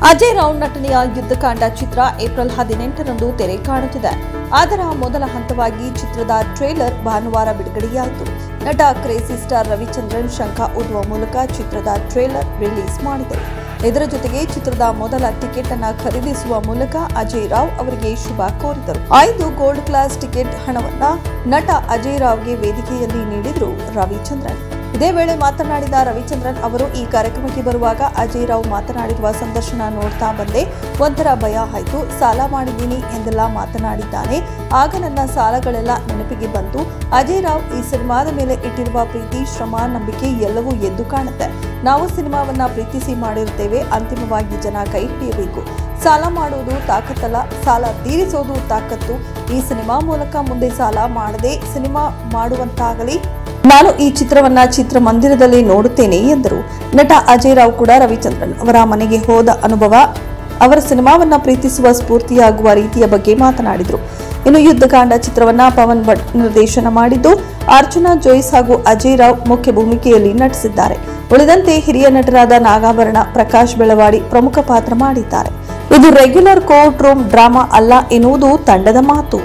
ಅಜಯ್ ರಾವ್ ನಟನೆಯ ಯುದ್ಧಕಾಂಡ ಚಿತ್ರ ಏಪ್ರಿಲ್ 18ರಂದು ತೆರೆ ಕಾಣುತ್ತಿದೆ. ಅದರ ಮೊದಲ ಹಂತವಾಗಿ ಚಿತ್ರದ ಟ್ರೇಲರ್ ಭಾನುವಾರ ಬಿಡುಗಡೆಯಾಯಿತು. ನಟ ಕ್ರೇಜಿ ಸ್ಟಾರ್ ರವಿಚಂದ್ರನ್ ಶಂಖ ಊದುವ ಮೂಲಕ ಚಿತ್ರದ ಟ್ರೇಲರ್ ರಿಲೀಸ್ ಮಾಡಿದರು. ಇದರ ಜೊತೆಗೆ ಚಿತ್ರದ ಮೊದಲ ಟಿಕೆಟ್ ಅನ್ನು ಖರೀದಿಸುವ ಮೂಲಕ ಅಜಯ್ ರಾವ್ ಅವರಿಗೆ ಶುಭ ಕೋರಿದರು. 5 ಗೋಲ್ಡ್ ಕ್ಲಾಸ್ ಟಿಕೆಟ್ ಹಣವನ್ನ ನಟ ಅಜಯ್ ರಾವ್ಗೆ ವೇದಿಕೆಯಲ್ಲಿ ನೀಡಿದರು ರವಿಚಂದ್ರನ್. ಇದೇ ವೇಳೆ ಮಾತನಾಡಿದ ರವಿಚಂದ್ರನ್ ಅವರು, ಈ ಕಾರ್ಯಕ್ರಮಕ್ಕೆ ಬರುವಾಗ ಅಜಯ್ ರಾವ್ ಮಾತನಾಡಿರುವ ಸಂದರ್ಶನ ನೋಡ್ತಾ ಬಂದೆ. ಒಂಥರ ಭಯ ಆಯ್ತು. ಸಾಲ ಮಾಡಿದ್ದೀನಿ ಎಂದೆಲ್ಲ ಮಾತನಾಡಿದ್ದಾನೆ. ಆಗ ನನ್ನ ಸಾಲಗಳೆಲ್ಲ ನೆನಪಿಗೆ ಬಂತು. ಅಜಯ್ ರಾವ್ ಈ ಸಿನಿಮಾದ ಮೇಲೆ ಇಟ್ಟಿರುವ ಪ್ರೀತಿ, ಶ್ರಮ, ನಂಬಿಕೆ ಎಲ್ಲವೂ ಎದ್ದು ಕಾಣುತ್ತೆ. ನಾವು ಸಿನಿಮಾವನ್ನ ಪ್ರೀತಿಸಿ ಮಾಡಿರುತ್ತೇವೆ. ಅಂತಿಮವಾಗಿ ಜನ ಕೈ ಹಿಡಿಯಬೇಕು. ಸಾಲ ಮಾಡುವುದು ತಾಕತ್ತಲ್ಲ, ಸಾಲ ತೀರಿಸೋದು ತಾಕತ್ತು. ಈ ಸಿನಿಮಾ ಮೂಲಕ ಮುಂದೆ ಸಾಲ ಮಾಡದೆ ಸಿನಿಮಾ ಮಾಡುವಂತಾಗಲಿ. ನಾನು ಈ ಚಿತ್ರವನ್ನ ಚಿತ್ರಮಂದಿರದಲ್ಲಿ ನೋಡುತ್ತೇನೆ ಎಂದರು. ನಟ ಅಜಯ್ ರಾವ್ ಕೂಡ ರವಿಚಂದ್ರನ್ ಅವರ ಮನೆಗೆ ಹೋದ ಅನುಭವ, ಅವರ ಸಿನಿಮಾವನ್ನ ಪ್ರೀತಿಸುವ ಸ್ಫೂರ್ತಿಯಾಗುವ ರೀತಿಯ ಬಗ್ಗೆ ಮಾತನಾಡಿದರು. ಇನ್ನು ಯುದ್ಧಕಾಂಡ ಚಿತ್ರವನ್ನ ಪವನ್ ಭಟ್ ನಿರ್ದೇಶನ ಮಾಡಿದ್ದು, ಅರ್ಚನಾ ಜೋಯ್ಸ್ ಹಾಗೂ ಅಜಯ್ ರಾವ್ ಮುಖ್ಯ ಭೂಮಿಕೆಯಲ್ಲಿ ನಟಿಸಿದ್ದಾರೆ. ಉಳಿದಂತೆ ಹಿರಿಯ ನಟರಾದ ನಾಗಾಭರಣ, ಪ್ರಕಾಶ್ ಬೆಳವಾಡಿ ಪ್ರಮುಖ ಪಾತ್ರ ಮಾಡಿದ್ದಾರೆ. ಇದು ರೆಗ್ಯುಲರ್ ಕೋರ್ಟ್ ರೂಮ್ ಡ್ರಾಮಾ ಅಲ್ಲ ಎನ್ನುವುದು ತಂಡದ ಮಾತು.